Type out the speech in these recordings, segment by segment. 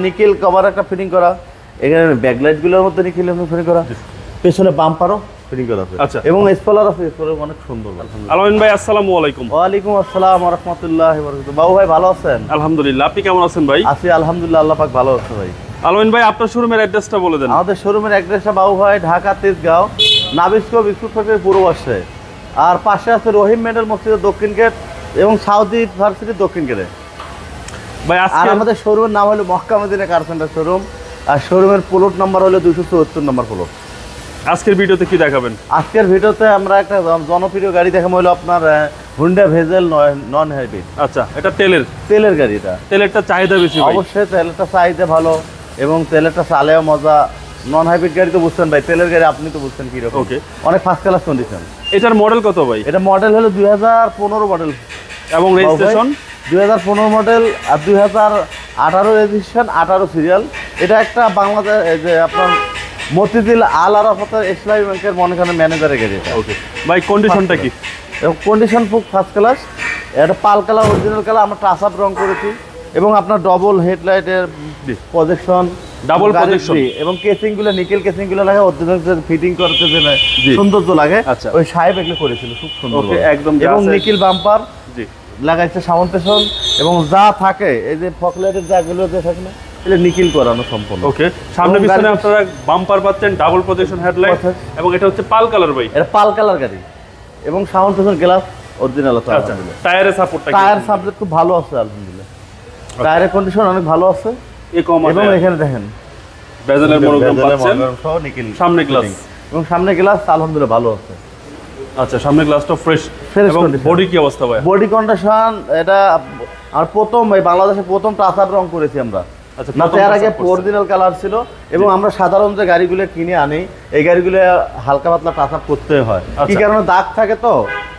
Nickel cover একটা fitting করা, এখানে ব্যাকলাইট গুলোর মধ্যে নিকেল ফিটিং করা, পেছনে বাম্পারও ফিটিং করা আছে। আচ্ছা, এবং স্পয়লার আছে, স্পয়লার অনেক সুন্দর। আলামিন ভাই আসসালামু আলাইকুম। ওয়ালাইকুম আসসালাম ওয়া রাহমাতুল্লাহি ওয়া বারাকাতুহু। বাবু ভাই ভালো আছেন? আলহামদুলিল্লাহ, আপনি কেমন আছেন ভাই? আছি আলহামদুলিল্লাহ, আল্লাহ পাক ভালো আছে ভাই। আলামিন ভাই আপনার শোরুমের অ্যাড্রেসটা বলে দেন। আমাদের শোরুমের অ্যাড্রেসটা বাবু ভাই ঢাকা তেজগাঁও নাবিস্কো বিস্কুট ফ্যাক্টরির পূর্ব পাশে, আর পাশে আছে রহিম মেডেল মসজিদের দক্ষিণ গেট এবং সাউদি ইউনিভার্সিটির দক্ষিণ গেটে ভাই। আর আমাদের শোরুমের নাম হলো Mecca Medina car centre showroom, আর শোরুমের প্লট নাম্বার হলো 274 নম্বর প্লট। আজকের ভিডিওতে কি দেখাবেন? আজকের ভিডিওতে আমরা একটা জনপ্রিয় গাড়ি দেখাবো, হলো আপনার হুন্ডা ভেজেল নন হাইব্রিড। আচ্ছা, এটা তেলের গাড়ি। এটা তেলেরটা চাহিদা বেশি ভাই। অবশ্যই তেলেরটা চাহিদা ভালো এবং তেলেরটা চালেও মজা। নন হাইব্রিড গাড়ি তো বুঝছেন ভাই, তেলের গাড়ি আপনি তো বুঝছেন কি রকম। ওকে, অনেক ফার্স্ট ক্লাস কন্ডিশন। এটার মডেল কত ভাই? এটা মডেল হলো 2015 মডেল এবং রেজিস্ট্রেশন 2015 মডেল আর 2018 রেজিস্ট্রেশন, 18 সিরিয়াল। এটা একটা বাংলাদেশ যে আপনার মতিঝিল আল আরাফাতের ইসলামী ব্যাংকের মনে করেন ম্যানেজারের গাড়ি এটা। ওকে ভাই, কন্ডিশনটা কি? এবং কন্ডিশন খুব ফার্স্ট ক্লাস। এটা পাল কালার, অরিজিনাল কালার, আমরা টাচ আপ রং করেছি এবং আপনার ডবল হেডলাইটের প্রজেকশন, ডাবল প্রজেকশন এবং কেসিং গুলো নিকেল কেসিং গুলো লাগে, অরিজিনাল ফিটিং করতে যে সৌন্দর্য লাগে। আচ্ছা, ওই সাহেব এগুলো করেছিল খুব সুন্দর। ওকে, একদম। এবং নিকেল বাম্পার জি লাগাইছে, সামন পেছন, এবং যা থাকে এই যে ফকলাইটের জাগুলো যে থাকে না, এটা নিকেল করানো সম্পূর্ণ। ওকে, সামনে পিছনে আপনারা বাম্পার পাচ্ছেন, ডাবল প্রজেকশন হেডলাইট, এবং এটা হচ্ছে পাল কালার ভাই। এটা পাল কালার গাড়ি এবং সামন পেছন গ্লাস অরিজিনাল আছে। আচ্ছা, টায়ারের সাপোর্টটা কি? টায়ার সাপোর্ট খুব ভালো আছে আলহামদুলিল্লাহ। টায়ারের কন্ডিশন অনেক ভালো আছে। এবং এখানে দেখেন বেজেলের মনোগ্রাম পাচ্ছেন, সহ নিকেল। সামনে গ্লাস এবং সামনে গ্লাস আলহামদুলিল্লাহ ভালো আছে। আচ্ছা, সামনে গ্লাসটা ফ্রেশ। এবং বডি কি অবস্থা ভাই? বডি কন্ডিশন এটা আর প্রথম ভাই বাংলাদেশে প্রথম টাচ আপ রং করেছি আমরা। আচ্ছা, না তো এর আগে অরিজিনাল কালার ছিল। এবং আমরা সাধারণ যে গাড়িগুলো কিনে আনি, এই গাড়িগুলো হালকা পাতলা টাচ আপ করতে হয়। কি কারণে? দাগ থাকে তো,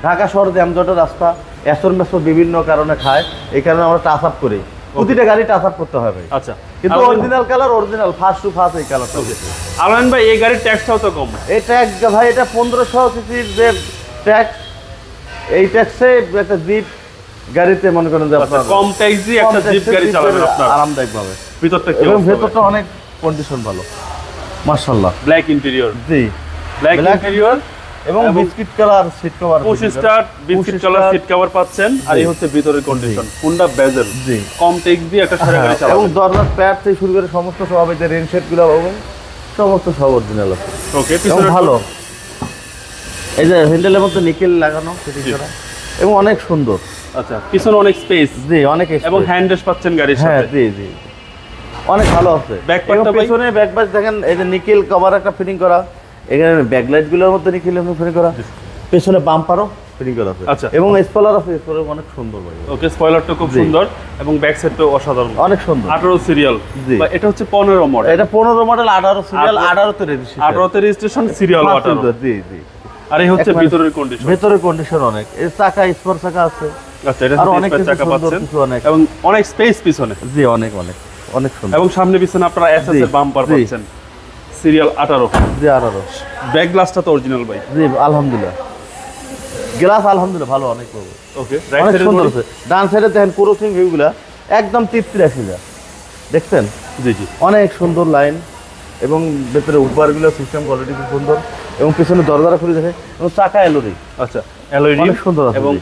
ঢাকা শহর জ্যামজটের রাস্তা, এসর মেসর বিভিন্ন কারণে খায়, এই কারণে আমরা টাচ আপ করি। প্রতিটা গাড়ি টাচ আপ করতে হয় ভাই। আচ্ছা, কিন্তু original colour, original first to first এই কালারটা। আলামিন ভাই, এই গাড়ির ট্যাক্সটাও তো কম। এই ট্যাক্স ভাই, এটা 1500 সিসির যে ট্যাক্স, এই ট্যাক্সে একটা জিপ গাড়িতে মনে করেন যে আপনার কম ট্যাক্স দিয়ে একটা জিপ গাড়ি চালাবেন আপনারা আরামদায়ক ভাবে। ভিতরটা কি? এবং ভেতরটা অনেক কন্ডিশন ভালো মাশাআল্লাহ। Black interior. জি, ব্ল্যাক ইন্টেরিয়র এবং biscuit colour seat cover, 25 star biscuit colour seat cover পাচ্ছেন। আর এই হচ্ছে ভিতরের কন্ডিশন, হুন্ডা বেজেল। জি, কম ট্যাক্স দিয়ে একটা সারা গাড়ি চালাবেন। এবং দরজার প্যাড থেকে শুরু করে সমস্ত সব এই যে রেন সেট গুলো এবং সমস্ত সব অরিজিনাল আছে। ওকে, এবং ভালো। এই যে হ্যান্ডেলের মধ্যে নিকেল লাগানো ফিটিং করা এবং অনেক সুন্দর। আচ্ছা, পিছনে অনেক স্পেস। জি, অনেক এবং হ্যান্ড রেস্ট পাচ্ছেন গাড়ির সাথে। হ্যাঁ, জি জি, অনেক ভালো আছে। ব্যাকপার্টটা পিছনে ব্যাকপার্ট দেখেন, এই যে নিকেল কভার একটা ফিটিং করা, এখানে ব্যাকলাইট গুলোর মধ্যে নিকেল ফিটিং করা, পেছনে বাম্পারও ফিটিং করা আছে। আচ্ছা, এবং স্পয়লার আছে, স্পয়লার অনেক সুন্দর ভাই। ওকে, স্পয়লারটা খুব সুন্দর এবং ব্যাক সাইডটাও অসাধারণ, অনেক সুন্দর। 18 সিরিয়াল। এটা হচ্ছে 15 মডেল। এটা 15 মডেল, 18 সিরিয়াল, 18 তে রেজিস্ট্রেশন, 18 তে রেজিস্ট্রেশন, সিরিয়াল 18। জি জি। আর এই হচ্ছে ভিতরের কন্ডিশন। ভিতরের কন্ডিশন অনেক, এই চাকা স্পোর্ট চাকা আছে। আচ্ছা, এটা আর অনেক স্পেস চাকা পাচ্ছেন এবং অনেক স্পেস পিছনে। জি, অনেক অনেক অনেক সুন্দর। এবং সামনে পিছনে আপনারা এসএস এর বাম্পার পাচ্ছেন, সিরিয়াল 18। জি, 18। ব্যাক গ্লাসটা তো অরিজিনাল ভাই। জি আলহামদুলিল্লাহ, গ্লাস আলহামদুলিল্লাহ ভালো, অনেক ভালো। ওকে, রাইট সাইডে সুন্দর আছে। ডান সাইডে দেখেন ক্রসিং ভিউগুলা একদম 33,000 দেখছেন? জি জি, অনেক সুন্দর লাইন এবং ভেতরে উপহারগুলো সিস্টেম কোয়ালিটি খুব সুন্দর এবং পিছনে দরজাটা খুলে দেখে এবং চাকা এলইডি। আচ্ছা, এলইডি অনেক সুন্দর আছে। এবং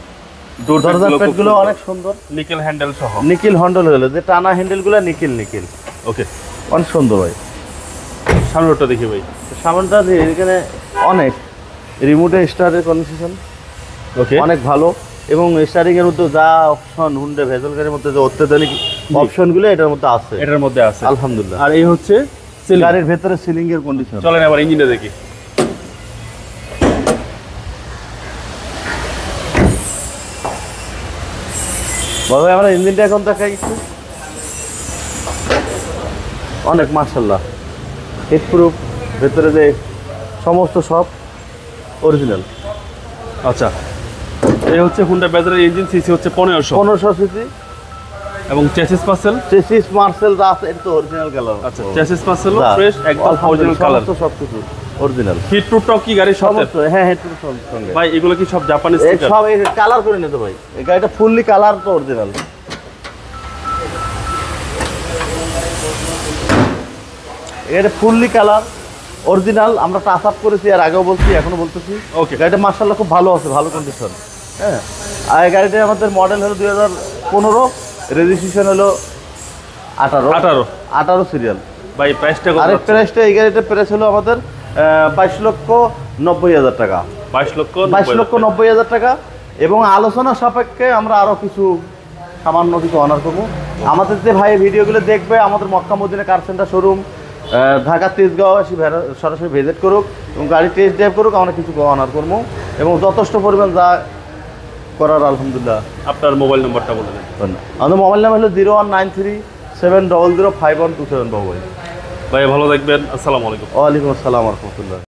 দরজার প্যাডগুলো অনেক সুন্দর, নিকেল হ্যান্ডেল সহ। নিকেল হ্যান্ডেল হলো, যে টানা হ্যান্ডেলগুলো নিকেল নিকেল। ওকে, অনেক সুন্দর ভাই। সামনেটা দেখি ভাই। সামনটা যে এখানে অনেক রিমোটে স্টার্টের কন্ডিশন ওকে, অনেক ভালো এবং স্টারিং এর মধ্যে যা অপশন হুন্ডা ভেজেল গাড়ির মধ্যে যে অত্যাধুনিক অপশনগুলো এটার মধ্যে আছে, এটার মধ্যে আছে আলহামদুলিল্লাহ। আর এই হচ্ছে গাড়ির ভেতরে সিলিং এর কন্ডিশন। চলেন আবার ইঞ্জিনটা দেখি। বাবা আমরা ইঞ্জিনটা এখন দেখাই একটু। অনেক মাশাআল্লাহ, হিট প্রুফ, ভেতরে যে সমস্ত সব অরিজিনাল। আচ্ছা, এই হচ্ছে হুন্ডা বেজেলের ইঞ্জিন, সিসি হচ্ছে 1500 সিসি এবং চেসিস পার্সেল। চেসিস মার্সেল যা আছে এটা তো অরিজিনাল কালার। আচ্ছা, চেসিস পার্সেল ফ্রেশ একদম অরিজিনাল কালার, সবকিছু অরিজিনাল। হিট প্রুফটাও কি গাড়ির সাথে? হ্যাঁ, হিট প্রুফ সঙ্গে ভাই। এগুলো কি সব জাপানি স্টিকার? সব এই কালার করে নিতে ভাই, এই গাড়িটা ফুললি কালার তো অরিজিনাল। এটা ফুললি কালার অরিজিনাল, আমরা টাচ আপ করেছি, আর আগেও বলছি এখনো বলতেছি। Okay. গাড়িটা মার্শাল্লাহ খুব ভালো আছে, ভালো কন্ডিশন। হ্যাঁ, আর এই গাড়িটা আমাদের মডেল হলো 2015, রেজিস্ট্রেশন হলো 18 সিরিয়াল। ভাই প্রাইসটা কত? আর প্রাইসটা এই গাড়িটার প্রাইস হলো আমাদের 22,90,000 টাকা। 22,90,000 টাকা, এবং আলোচনা সাপেক্ষে আমরা আরো কিছু সামান্য কিছু অনার করবো। আমাদের যে ভাই ভিডিওগুলো দেখবে, আমাদের Mecca Medina car centre showroom Dhaka Tejgaon এসে সরাসরি ভিজিট করুক এবং গাড়ি টেস্ট ড্রাইভ করুক, আমরা কিছু অনার করবো এবং যথেষ্ট পরিমাণ যা করার আলহামদুলিল্লাহ। আপনার মোবাইল নাম্বারটা বলে দেন। আমাদের মোবাইল নাম্বার হলো 01937005127 বাবু ভাই। ভাই ভালো থাকবেন, আসসালামু আলাইকুম। ওয়ালাইকুম আসসালাম রহমতুল্লাহ।